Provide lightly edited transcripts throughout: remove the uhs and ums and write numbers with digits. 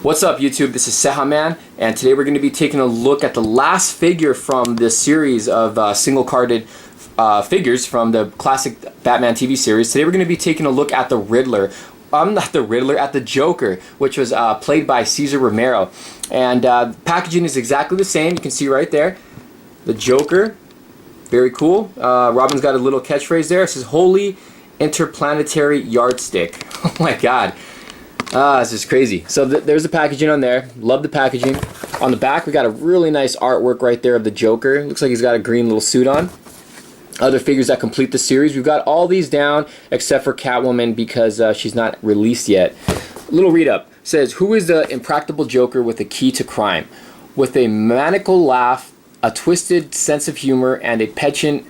What's up YouTube, this is cejaman, and today we're going to be taking a look at the last figure from this series of single-carded figures from the classic Batman TV series. Today we're going to be taking a look at the Riddler. Not the Riddler, at the Joker, which was played by Cesar Romero. And packaging is exactly the same, you can see right there. The Joker, very cool. Robin's got a little catchphrase there, it says, "Holy Interplanetary Yardstick." Oh my god. This is crazy. So there's the packaging on there. Love the packaging. On the back, we got a really nice artwork right there of the Joker. Looks like he's got a green little suit on. Other figures that complete the series. We've got all these down except for Catwoman because she's not released yet. Little read up. Says, "Who is the impractical Joker with a key to crime? With a maniacal laugh, a twisted sense of humor, and a penchant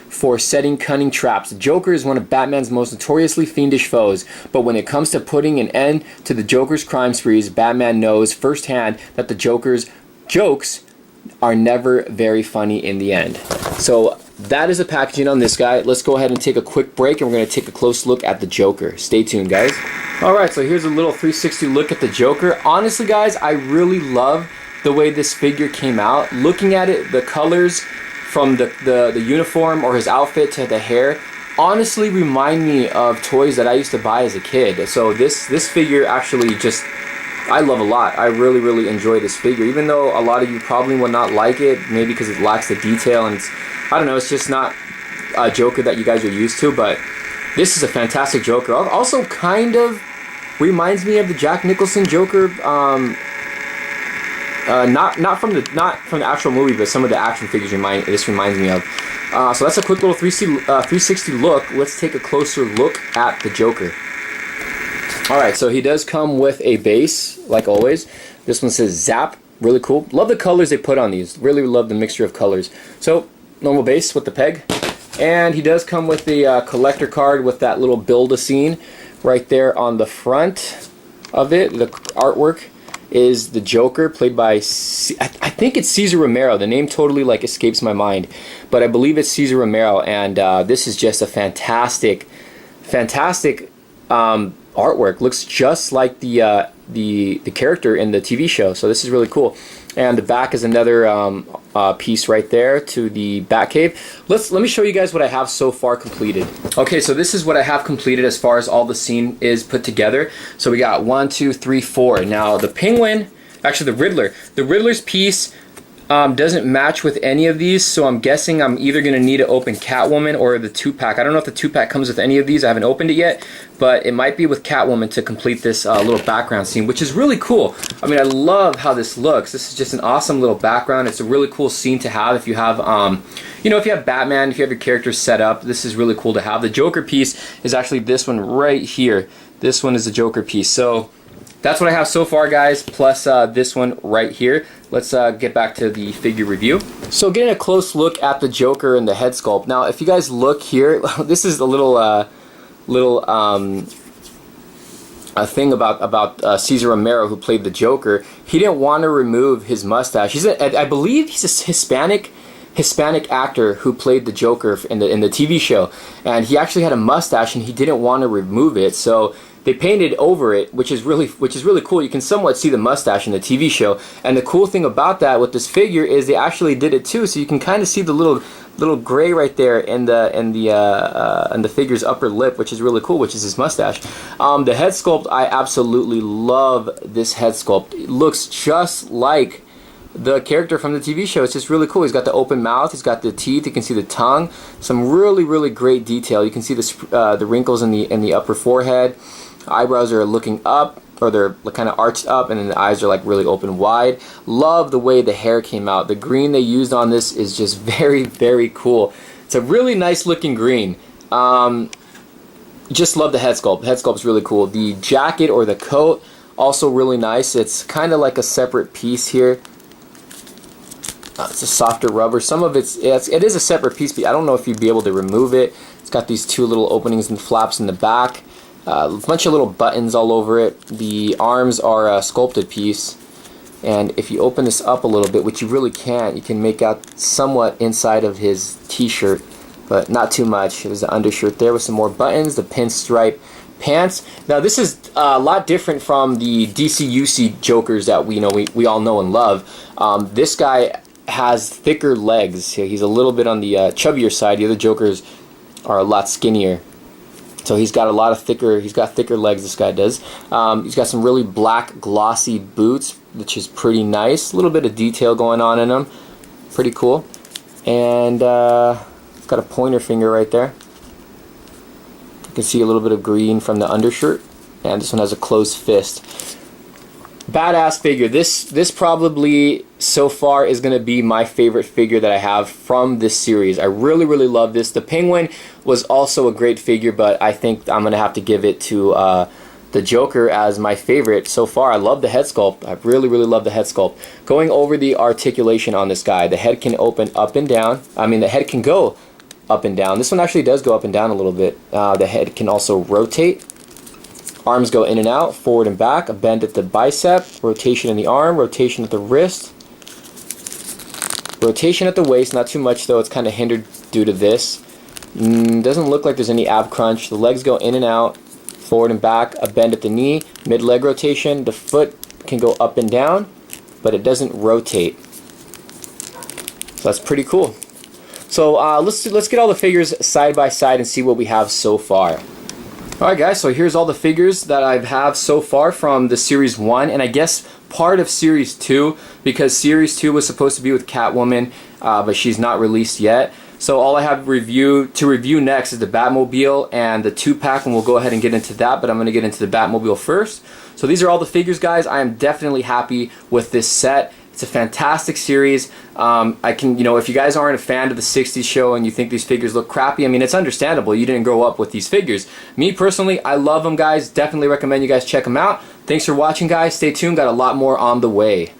for setting cunning traps, the Joker is one of Batman's most notoriously fiendish foes. But when it comes to putting an end to the Joker's crime sprees, Batman knows firsthand that the Joker's jokes are never very funny in the end." So that is the packaging on this guy. Let's go ahead and take a quick break, and we're going to take a close look at the Joker. Stay tuned, guys. Alright, so here's a little 360 look at the Joker. Honestly, guys, I really love the way this figure came out. Looking at it, the colors from the uniform or his outfit to the hair honestly remind me of toys that I used to buy as a kid. So this figure actually just, I love a lot. I really enjoy this figure, even though a lot of you probably will not like it, maybe because it lacks the detail and it's, I don't know, it's just not a Joker that you guys are used to. But this is a fantastic Joker. Also kind of reminds me of the Jack Nicholson Joker. Not from the actual movie, but some of the action figures this reminds me of. So that's a quick little 360 look. Let's take a closer look at the Joker. Alright, so he does come with a base, like always. This one says Zap, really cool. Love the colors they put on these. Really love the mixture of colors. So, normal base with the peg. And he does come with the collector card with that little build-a-scene right there on the front of it. The artwork is the Joker, played by, I think it's Cesar Romero. The name totally escapes my mind, but I believe it's Cesar Romero, and this is just a fantastic artwork. Looks just like the character in the TV show, so this is really cool. And the back is another piece right there to the Batcave. Let me show you guys what I have so far completed. Okay, so this is what I have completed as far as all the scene is put together. So we got 1, 2, 3, 4. Now the Penguin, actually the Riddler's piece doesn't match with any of these, so I'm guessing I'm either going to need to open Catwoman or the 2-pack. I don't know if the 2-pack comes with any of these. I haven't opened it yet, but it might be with Catwoman to complete this little background scene, which is really cool. I mean, I love how this looks. This is just an awesome little background. It's a really cool scene to have if you have, you know, if you have Batman, if you have your characters set up. This is really cool to have. The Joker piece is actually this one right here. This one is the Joker piece. So that's what I have so far, guys, plus this one right here. Let's get back to the figure review. So getting a close look at the Joker and the head sculpt. Now, if you guys look here, this is a little a thing about Cesar Romero, who played the Joker. He didn't want to remove his mustache. I believe he's a Hispanic actor who played the Joker in the TV show, and he actually had a mustache and he didn't want to remove it. So they painted over it, which is really cool. You can somewhat see the mustache in the TV show, and the cool thing about that with this figure is they actually did it too. So you can kind of see the little gray right there in the figure's upper lip, which is really cool, which is his mustache. The head sculpt, I absolutely love this head sculpt. It looks just like the character from the TV show. It's just really cool. He's got the open mouth, he's got the teeth, you can see the tongue, some really great detail. You can see the wrinkles in the upper forehead. Eyebrows are looking up, or they're kind of arched up, and then the eyes are like really open wide. Love the way the hair came out. The green they used on this is just very cool. It's a really nice looking green. Just love the head sculpt. The head sculpt is really cool. The jacket or the coat, also really nice. It's kind of like a separate piece here. It's a softer rubber. Some of it is a separate piece, but I don't know if you'd be able to remove it. It's got these two little openings and flaps in the back. A bunch of little buttons all over it. The arms are a sculpted piece. And if you open this up a little bit, which you really can't, you can make out somewhat inside of his t-shirt, but not too much. There's the undershirt there with some more buttons, the pinstripe pants. Now this is a lot different from the DC/UC Jokers that we all know and love. This guy has thicker legs. He's a little bit on the chubbier side. The other Jokers are a lot skinnier. So he's got thicker legs, this guy does. He's got some really black glossy boots, which is pretty nice. A little bit of detail going on in them. Pretty cool. And it's got a pointer finger right there. You can see a little bit of green from the undershirt. And this one has a closed fist. Badass figure. This probably so far is going to be my favorite figure that I have from this series. I really, really love this. The Penguin was also a great figure, but I think I'm going to have to give it to the Joker as my favorite so far. I love the head sculpt. I really, really love the head sculpt. Going over the articulation on this guy, the head can open up and down. I mean, the head can go up and down. This one actually does go up and down a little bit. The head can also rotate. Arms go in and out, forward and back, a bend at the bicep, rotation in the arm, rotation at the wrist, rotation at the waist, not too much though, it's kind of hindered due to this. Doesn't look like there's any ab crunch. The legs go in and out, forward and back, a bend at the knee, mid leg rotation, the foot can go up and down, but it doesn't rotate. So that's pretty cool. So let's get all the figures side by side and see what we have so far. Alright guys, so here's all the figures that I have so far from the Series 1, and I guess part of Series 2, because Series 2 was supposed to be with Catwoman, but she's not released yet. So all I have to review next is the Batmobile and the 2-pack, and we'll go ahead and get into that, but I'm going to get into the Batmobile first. So these are all the figures, guys. I am definitely happy with this set. It's a fantastic series. If you guys aren't a fan of the 60s show and you think these figures look crappy, I mean, it's understandable. You didn't grow up with these figures. Me personally, I love them, guys. Definitely recommend you guys check them out. Thanks for watching, guys. Stay tuned. Got a lot more on the way.